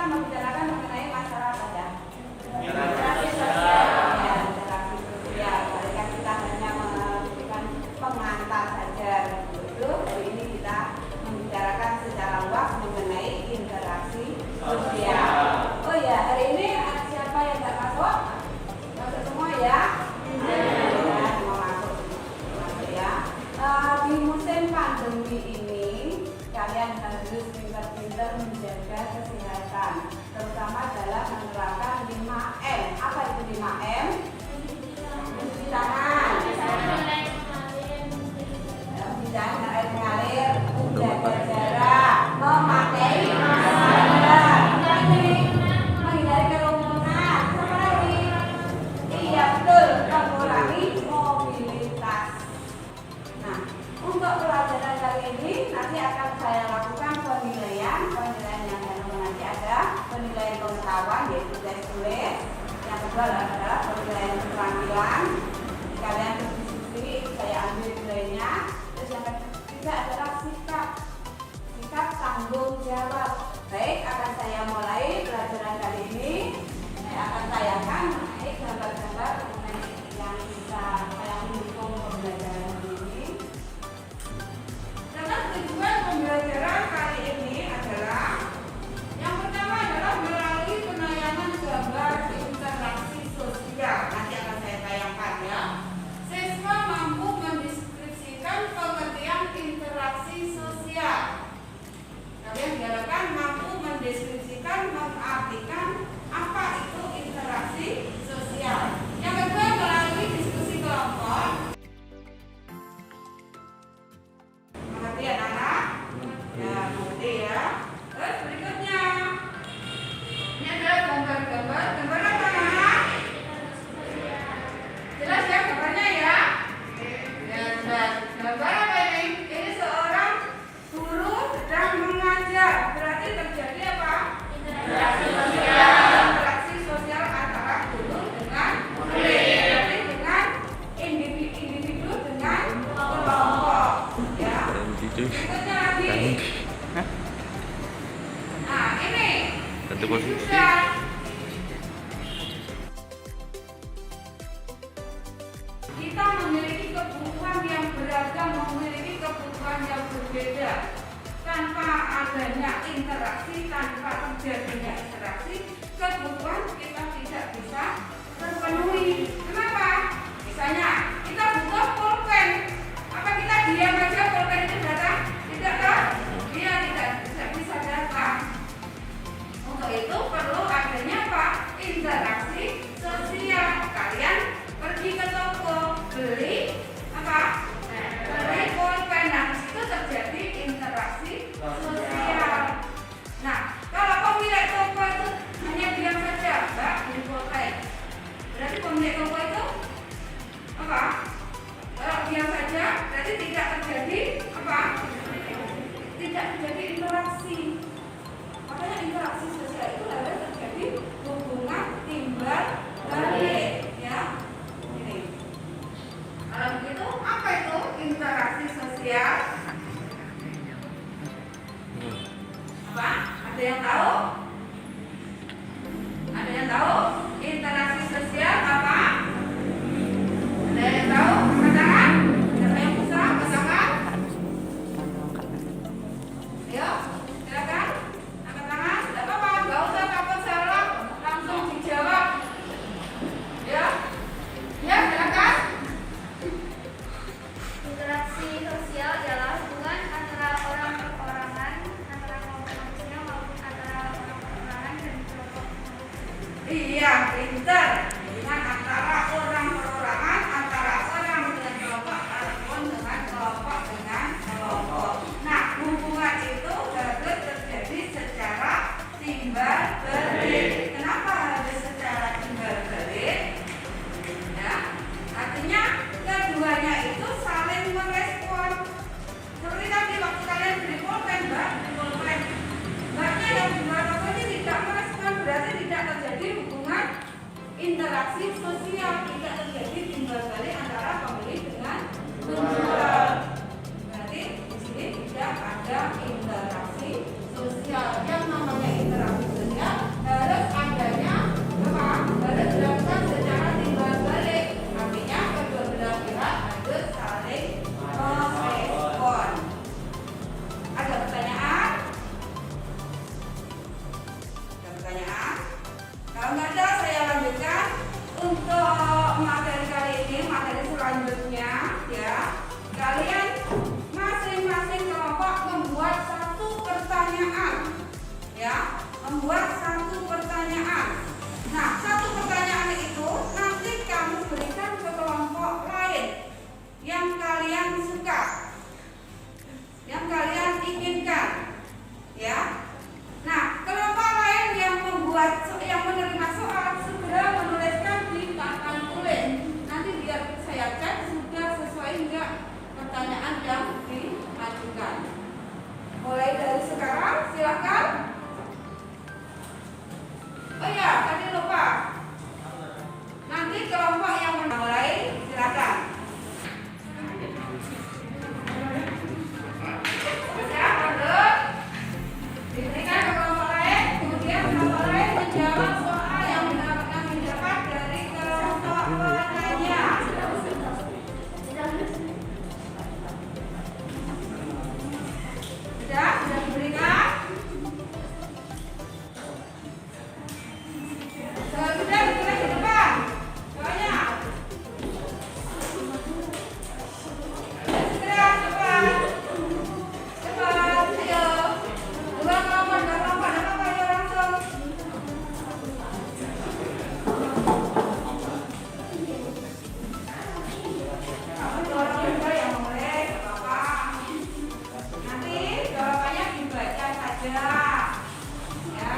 membicarakan mengenai masalah apa ya? Interaksi sosial. Ya, interaksi sosial. Mereka kita hanya memberikan pengantar saja. Itu hari ini kita membicarakan secara luas mengenai interaksi sosial. Oh ya, hari ini siapa yang nggak masuk? Masuk semua ya? Ya, mau masuk ya. Di musim pandemi ini kalian harus pintar-pintar menjaga kesehatan, terutama dalam menerapkan 5M. Apa itu 5M? Mencuci tangan, jangan air mengalir, menjaga jarak, memakai masker, menghindari kerumunan. Apa lagi? Iya betul, mengurangi mobilitas. Nah, untuk pelajaran kali ini nanti akan saya lakukan penilaian yang nanti ada penilaian pengetahuan yaitu tes tulis. Yang kedua adalah penilaian keterampilan. Kalian berdiskusi, saya ambil nilainya. Terus yang ketiga adalah sikap tanggung jawab. Baik, akan saya mulai pelajaran kali ini. Saya akan tayangkan mengenai gambar-gambar yang bisa saya mendukung pembelajaran ini. Karena tujuan pembelajaran kali ini adalah yang pertama adalah melalui penayangan gambar interaksi sosial. Nanti akan saya tayangkan ya. Siswa mampu mendeskripsikan pengertian interaksi sosial. Kalian diharapkan mampu mendeskripsikan, mengartikan apa itu interaksi sosial. Yang kedua melalui diskusi kelompok. Mengerti anak-anak? Ya, mengerti ya. Terus berikutnya, ini adalah gambar-gambar. Gambar apa anak? Jelas ya gambarnya ya? Ya, jelas. Gambar apa ini? Ini seorang guru sedang mengajar. Berarti terjadi apa? Interaksi sosial. Interaksi sosial antara guru dengan murid. Berarti dengan individu dengan kelompok. Ya. Berikutnya lagi. Nah, ini. Satu posisi. Kita memiliki kebutuhan yang beragam, memiliki kebutuhan yang berbeda. Tanpa adanya interaksi, tanpa terjadinya interaksi, kebutuhan kita tidak bisa terpenuhi. Kenapa? Misalnya, kita butuh pulpen. Apa kita diam aja pulpen itu datang? Tidak kan? Dia tidak bisa datang. Untuk itu perlu adanya apa? Interaksi sosial. Kalian pergi ke toko, beli apa? Beli pulpen. Nah, itu terjadi interaksi sosial. Nah, kalau pemilik toko itu hanya diam saja, Mbak, beli pulpen. Berarti pemilik toko itu apa? Kalau diam saja, berarti tidak terjadi apa? Tidak terjadi interaksi. Makanya interaksi sosial itu harus terjadi hubungan timbal balik, ya. Ini. Kalau begitu, apa itu interaksi sosial? Apa? Ada yang tahu? Ada yang tahu? Interaksi sosial apa? Ada yang tahu? Katakan. Siapa yang bisa? Katakan. Ayo, silakan. Angkat tangan. Tidak apa-apa. Gak usah takut salah. Langsung dijawab. Ya. Ya, silakan. Interaksi sosial ialah hubungan antara orang perorangan, antara kelompok manusia maupun antara orang perorangan dan kelompok manusia. Iya, pintar. Hubungan antara orang perorangan, antara orang dengan kelompok ataupun dengan kelompok dengan kelompok. Nah, hubungan itu harus terjadi secara timbal balik. Kenapa harus secara timbal balik? Ya, artinya keduanya itu saling merespon. Seperti tadi waktu kalian beli pulpen, Mbak, beli pulpen. Mbaknya yang di luar toko ini tidak merespon, berarti tidak terjadi hubungan interaksi sosial, tidak terjadi timbal balik antara pembeli dengan penjual. Berarti di sini tidak ada interaksi sosial. Yang namanya interaksi sosial pertanyaan? Kalau nggak ada, saya lanjutkan untuk materi kali ini, materi selanjutnya ya. Kalian masing-masing kelompok membuat satu pertanyaan, ya, membuat satu pertanyaan. Nah, satu pertanyaan itu nanti kamu berikan ke kelompok lain yang kalian suka, yang kalian inginkan, ya. Nah, kelompok lain yang menerima soal segera menuliskan di papan tulis. Nanti biar saya cek sudah sesuai enggak pertanyaan yang diajukan. Mulai dari sekarang, silakan. Oh ya, tadi lupa. Nanti kelompok yang mulai, silakan. Ya, lanjut. Diberikan ke kelompok lain, kemudian kelompok lain menjawab soal yang mendapatkan pendapat dari kelompok lainnya. Sudah diberikan? Sudah ditulis di depan. Soalnya. Segera cepat. Cepat, ayo. Dua kelompok, ayo langsung. Kamu dorong juga yang mulai, gak apa-apa. Nanti jawabannya dibaca saja, ya.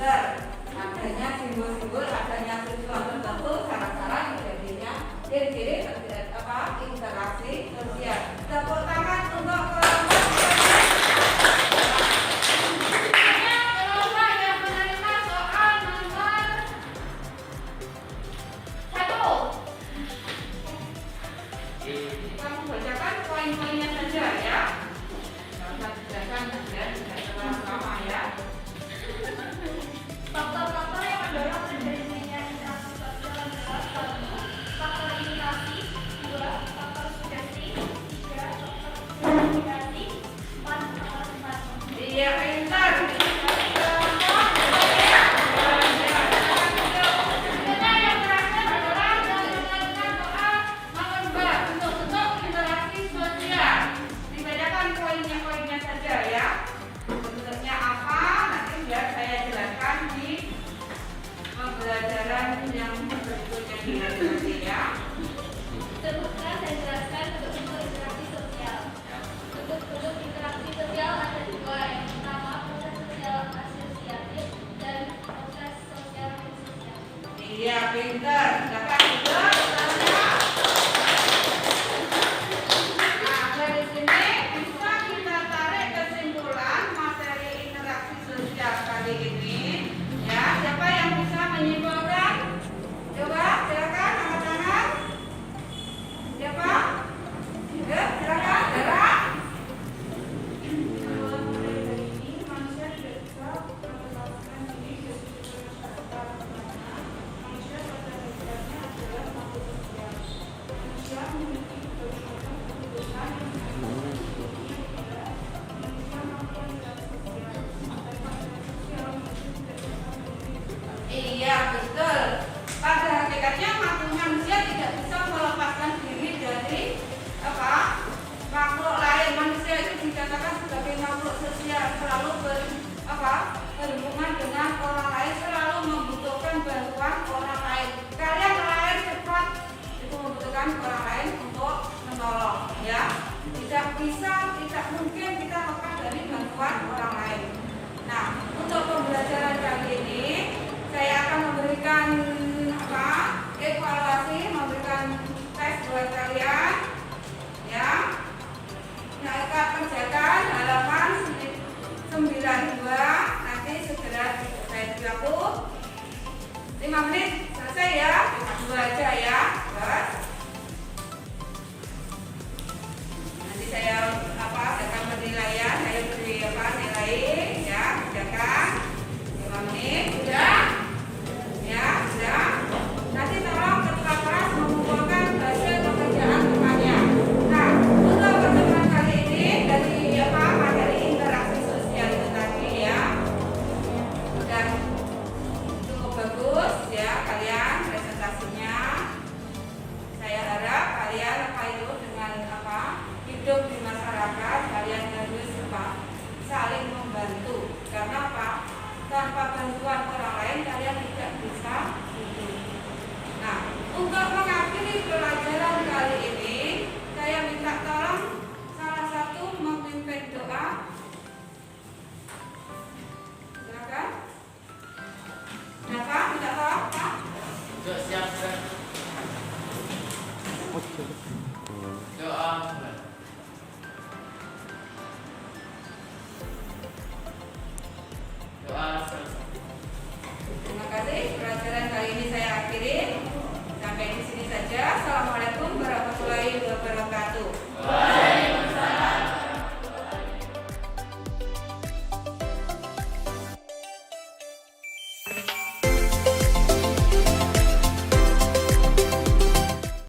pintar. Adanya simbol-simbol, adanya tujuan tertentu, cara-cara terjadinya ciri-ciri interaksi sosial. Tepuk tangan untuk kelompok yang menerima soal nomor 1. Kamu bacakan poin-poinnya saja ya. Kalau saya bacakan saja, tidak terlalu lama ya. Faktor-faktor yang mendorong terjadinya interaksi sosial adalah 1. Faktor imitasi, 2. Faktor sugesti, 3. Faktor komunikasi, 4. Faktor empati. Iya, pintar. Pembelajaran yang berikutnya nanti ya. Sebutkan dan jelaskan bentuk-bentuk interaksi sosial. Bentuk-bentuk interaksi sosial ada 2. Yang pertama, proses sosial asosiatif dan proses sosial disosiatif. Iya, pintar. Dapat juga misalnya. Nah, dari sini bisa kita tarik kesimpulan materi interaksi sosial kali ini. Ya, siapa yang bisa menyimpulkan? Coba, silakan angkat tangan. Siapa? Ya, silakan. Dara. Mulai dari ini, manusia tidak bisa melakukan diri dari masyarakat. Manusia pada dasarnya adalah makhluk sosial. Manusia memiliki berbagai macam kebutuhan yang iya, betul. Pada hakikatnya manusia tidak bisa melepaskan diri dari makhluk lain. Manusia itu dikatakan sebagai makhluk sosial, selalu berhubungan dengan orang lain, selalu membutuhkan bantuan orang lain. Kalian lahir cepat itu membutuhkan orang lain untuk menolong, ya. Tidak mungkin kita lepas dari bantuan orang lain. Nah, untuk pembelajaran kali ini saya akan memberikan evaluasi, memberikan tes buat kalian, ya. Nah, kita kerjakan